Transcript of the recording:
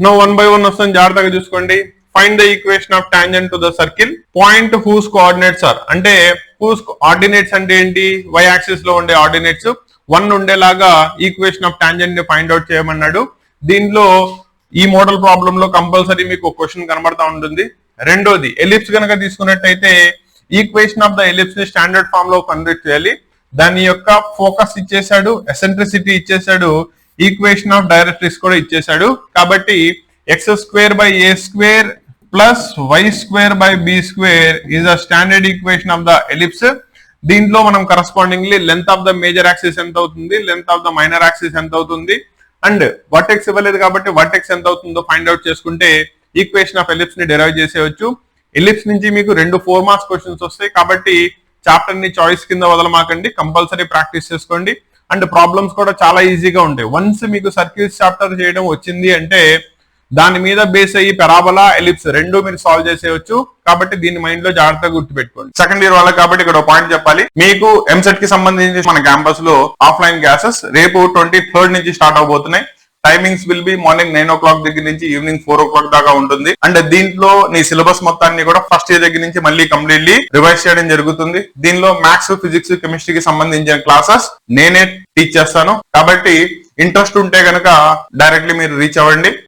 No one by one వస్తుంది, జాగ్రత్తగా చూసుకోండి. Find the equation of tangent to the circle point whose coordinates are. అంటే whose ordinates అంటే ఏంటి? వై యాక్సిస్ లో ఉండే ఆర్డినేట్స్ 1 ఉండేలాగా ఈక్వేషన్ ఆఫ్ టాంజెంట్ ని ఫైండ్ అవుట్ చేయమన్నాడు. దీనిలో ఈ మోడల్ ప్రాబ్లమ్ లో కంపల్సరీ మీకు క్వశ్చన్ కనబడతా ఉంటుంది. రెండోది ఎలిప్స్ కనుక తీసుకున్నట్టయితే ఈక్వేషన్ ఆఫ్ ద ఎలిప్స్ ని స్టాండర్డ్ ఫామ్ లో కన్వర్ట్ చేయాలి. దాని యొక్క ఫోకస్ ఇచ్చేసాడు, ఎసెంట్రిసిటీ ఇచ్చేసాడు, ఈక్వేషన్ ఆఫ్ డైరెక్ట్రిక్స్ కూడా ఇచ్చేసాడు. కాబట్టి x square by a square plus y square by b square is the standard equation of the ellipse. దీంట్లో మనం correspondingly length of the major axis ఎంత అవుతుంది, length of the minor axis ఎంత అవుతుంది, and vertex ఇవ్వలేదు కాబట్టి vertex ఎంత అవుతుందో ఫైండ్ అవుట్ చేసుకుంటే ఈక్వేషన్ ఆఫ్ ఎలిప్స్ ని డెరైవ్ చేసేయచ్చు. ఎలిప్స్ నుంచి మీకు 2 4 మార్క్స్ క్వశ్చన్స్ వస్తాయి. కాబట్టి చాప్టర్ ని చాయిస్ కింద వదలమాకండి, కంపల్సరీ ప్రాక్టీస్ చేసుకోండి. అండ్ ప్రాబ్లమ్స్ కూడా చాలా ఈజీగా ఉంటాయి. వన్స్ మీకు సర్కిల్స్ చాప్టర్ చేయడం వచ్చింది అంటే దాని మీద బేస్ అయ్యి పెరాబోలా, ఎలిప్స్ రెండు మీరు సాల్వ్ చేసేయచ్చు. కాబట్టి దీన్ని మైండ్ లో జాగ్రత్తగా గుర్తుపెట్టుకోండి. సెకండ్ ఇయర్ వాళ్ళకి కాబట్టి ఇక్కడ పాయింట్ చెప్పాలి, మీకు ఎంసెట్ కి సంబంధించి మన క్యాంపస్ లో ఆఫ్లైన్ క్లాసెస్ రేపు 23rd నుంచి స్టార్ట్ అవబోతున్నాయి. Timings will be morning 9 o'clock దగ్గర నుంచి ఈవినింగ్ 4 o'clock దాకా ఉంటుంది. అండ్ దీంట్లో నీ సిలబస్ మొత్తాన్ని కూడా ఫస్ట్ ఇయర్ దగ్గర నుంచి మళ్ళీ కంప్లీట్లీ రివైజ్ చేయడం జరుగుతుంది. దీనిలో మ్యాథ్స్, ఫిజిక్స్, కెమిస్ట్రీకి సంబంధించిన క్లాసెస్ నేనే టీచ్ చేస్తాను. కాబట్టి ఇంట్రెస్ట్ ఉంటే కనుక డైరెక్ట్లీ మీరు రీచ్ అవ్వండి.